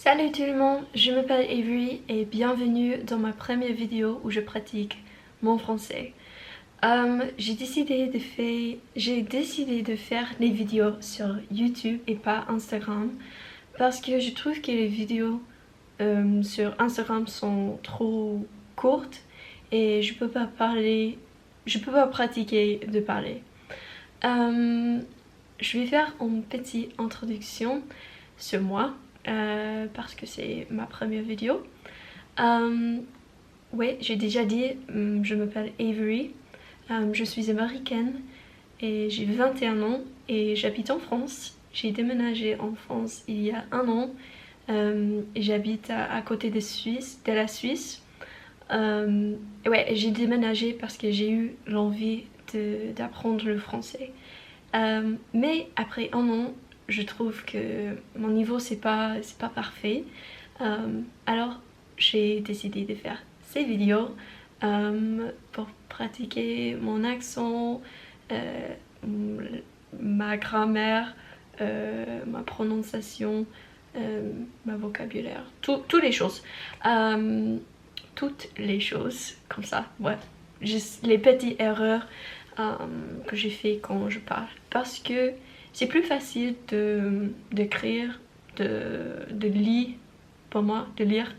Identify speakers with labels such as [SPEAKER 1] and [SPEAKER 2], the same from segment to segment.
[SPEAKER 1] Salut tout le monde, je m'appelle Avery et bienvenue dans ma première vidéo où je pratique mon français. J'ai décidé de faire les vidéos sur YouTube et pas Instagram parce que je trouve que les vidéos sur Instagram sont trop courtes et je peux pas pratiquer de parler. Je vais faire une petite introduction sur moi. Parce que c'est ma première vidéo. Ouais, j'ai déjà dit, je m'appelle Avery, je suis américaine et j'ai 21 ans et j'habite en France. J'ai déménagé en France il y a un an et j'habite à côté de la Suisse. Ouais, j'ai déménagé parce que j'ai eu l'envie d'apprendre le français. Mais après un an, je trouve que mon niveau c'est pas parfait. Alors j'ai décidé de faire ces vidéos pour pratiquer mon accent, ma grammaire, ma prononciation, ma vocabulaire, toutes les choses. Toutes les choses comme ça, ouais. Juste les petites erreurs que j'ai fait quand je parle. Parce que c'est plus facile d'écrire, de lire, pour moi, de lire.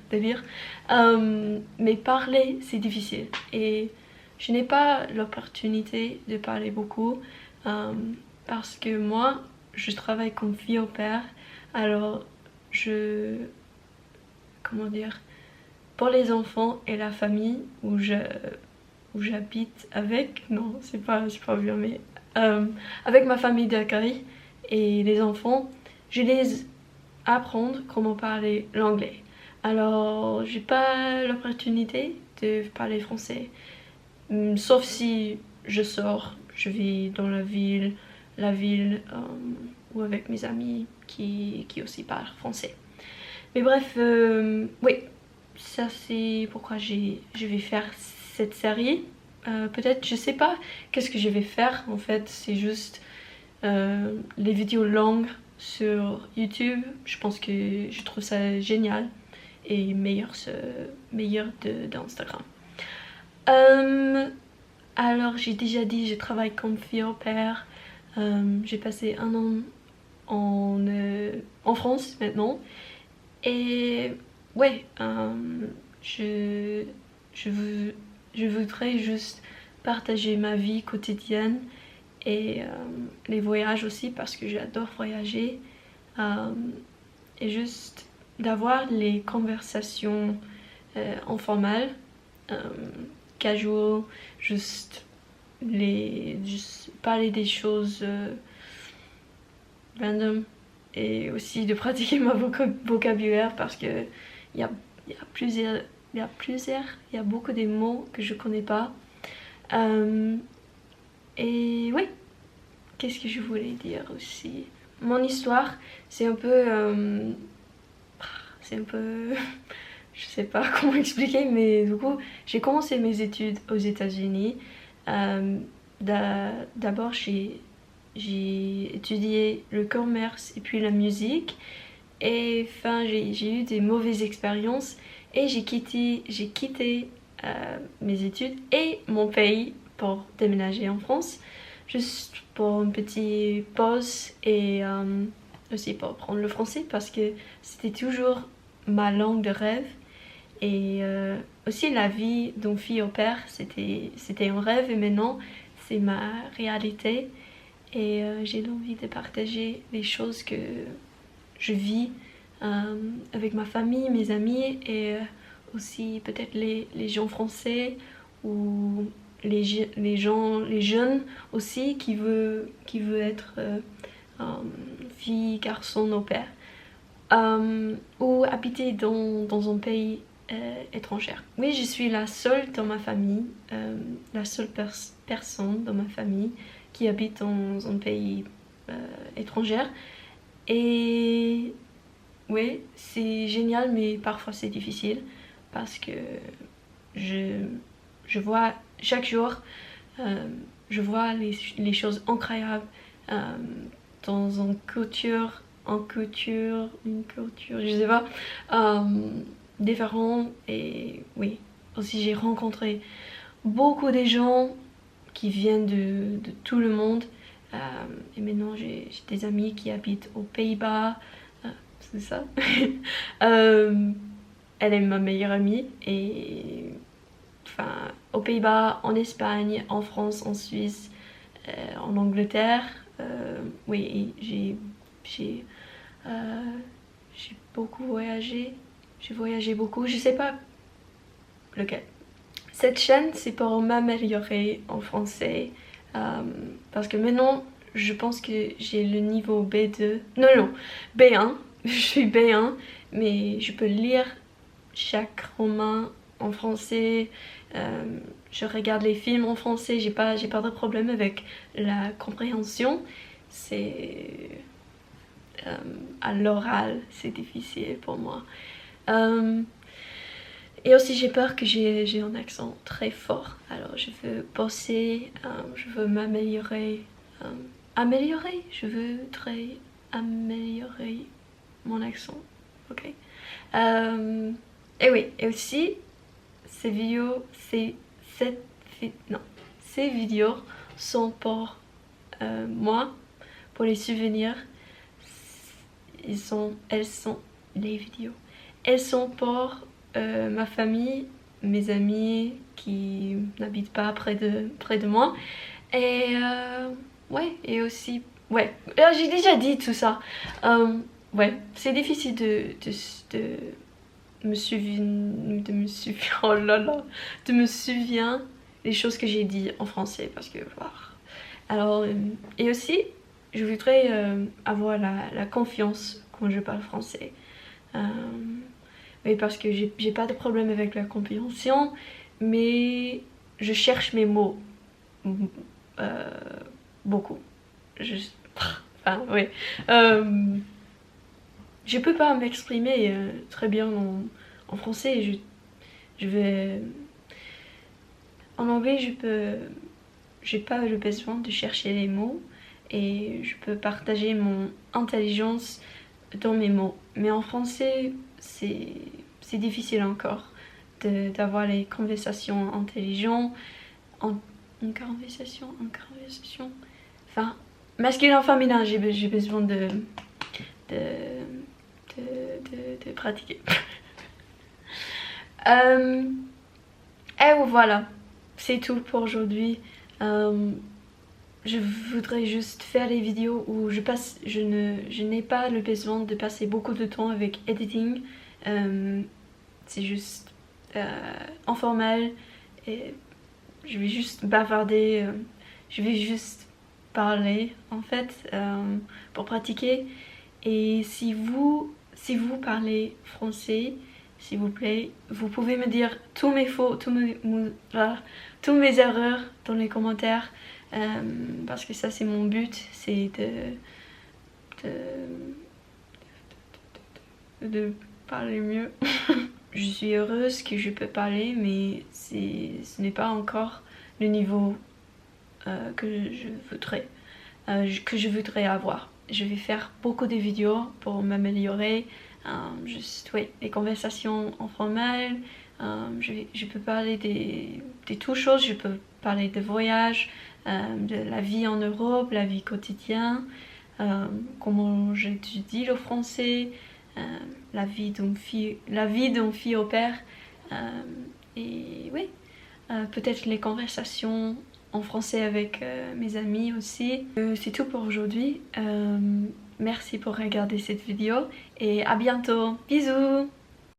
[SPEAKER 1] Mais parler, c'est difficile. Et je n'ai pas l'opportunité de parler beaucoup parce que moi, je travaille comme fille au père. Alors, comment dire, pour les enfants et la famille où j'habite avec, non, c'est pas bien, mais avec ma famille d'accueil et les enfants, je les apprendre comment parler l'anglais. Alors, j'ai pas l'opportunité de parler français, sauf si je sors, je vis dans la ville, ou avec mes amis qui aussi parlent français. Mais bref, oui, ça c'est pourquoi je vais faire cette série. Peut-être, je sais pas qu'est-ce que je vais faire en fait, c'est juste les vidéos longues sur YouTube. Je pense que je trouve ça génial et meilleur d'Instagram. Alors j'ai déjà dit, je travaille comme fille au père. J'ai passé un an en France maintenant. Et ouais, je voudrais juste partager ma vie quotidienne et les voyages aussi parce que j'adore voyager. Et juste d'avoir les conversations informales, casual, juste parler des choses random. Et aussi de pratiquer mon vocabulaire parce que il y a beaucoup de mots que je connais pas. Et oui, qu'est-ce que je voulais dire aussi? Mon histoire, c'est un peu je sais pas comment expliquer, mais du coup j'ai commencé mes études aux États-Unis. D'abord j'ai étudié le commerce et puis la musique. Et enfin, j'ai eu des mauvaises expériences et j'ai quitté mes études et mon pays pour déménager en France. Juste pour une petite pause et aussi pour apprendre le français parce que c'était toujours ma langue de rêve. Et aussi la vie d'une fille au père, c'était un rêve et maintenant c'est ma réalité. Et j'ai l'envie de partager les choses que je vis avec ma famille, mes amis et aussi peut-être les gens français ou les jeunes aussi qui veulent être fille, garçon, au père ou habiter dans un pays étranger. Oui, je suis la seule dans ma famille, la seule personne dans ma famille qui habite dans un pays étranger. Et oui, c'est génial, mais parfois c'est difficile parce que je vois chaque jour, je vois les choses incroyables dans une culture une culture, je sais pas, différente. Et oui, aussi j'ai rencontré beaucoup de gens qui viennent de tout le monde. Et maintenant j'ai des amis qui habitent aux Pays-Bas, c'est ça. Elle est ma meilleure amie et enfin aux Pays-Bas, en Espagne, en France, en Suisse, en Angleterre. Oui, j'ai beaucoup voyagé. J'ai voyagé beaucoup, je sais pas lequel. Cette chaîne, c'est pour m'améliorer en français. Parce que maintenant, je pense que j'ai le niveau B2. Non, B1. Je suis B1, mais je peux lire chaque roman en français. Je regarde les films en français. J'ai pas de problème avec la compréhension. C'est à l'oral, c'est difficile pour moi. Et aussi j'ai peur que j'ai un accent très fort. Alors je veux bosser, je veux m'améliorer. Je veux améliorer mon accent. Ok. Et oui, et aussi ces vidéos, ces vidéos sont pour moi, pour les souvenirs. Elles sont les vidéos. Elles sont pour ma famille, mes amis qui n'habitent pas près de moi. Et ouais, et aussi, ouais, j'ai déjà dit tout ça. Ouais, c'est difficile de me souvenir, oh là là, de me souvenir les choses que j'ai dit en français parce que, voilà. Alors, et aussi, je voudrais avoir la confiance quand je parle français. Oui, parce que j'ai pas de problème avec la compréhension, mais je cherche mes mots beaucoup. Enfin, oui. Je peux pas m'exprimer très bien en français. Je vais... En anglais, j'ai pas le besoin de chercher les mots et je peux partager mon intelligence dans mes mots. Mais en français, c'est difficile encore d'avoir les conversations intelligentes. Une conversation. Enfin, masculin, féminin, j'ai besoin de pratiquer. Et voilà, c'est tout pour aujourd'hui. Je voudrais juste faire des vidéos où je n'ai pas le besoin de passer beaucoup de temps avec editing. C'est juste informel et je vais juste bavarder, je vais juste parler en fait pour pratiquer. Et si vous parlez français, s'il vous plaît, vous pouvez me dire tous mes faux, tous mes erreurs dans les commentaires. Parce que ça c'est mon but, c'est de parler mieux. Je suis heureuse que je peux parler, mais ce n'est pas encore le niveau que je voudrais avoir. Je vais faire beaucoup de vidéos pour m'améliorer. Juste, ouais, les conversations informelles. Je peux parler des toutes choses. Je peux parler de voyage, de la vie en Europe, la vie quotidienne, comment j'étudie le français, la vie d'une fille au père. Et oui, peut-être les conversations en français avec mes amis aussi. C'est tout pour aujourd'hui. Merci pour regarder cette vidéo et à bientôt. Bisous!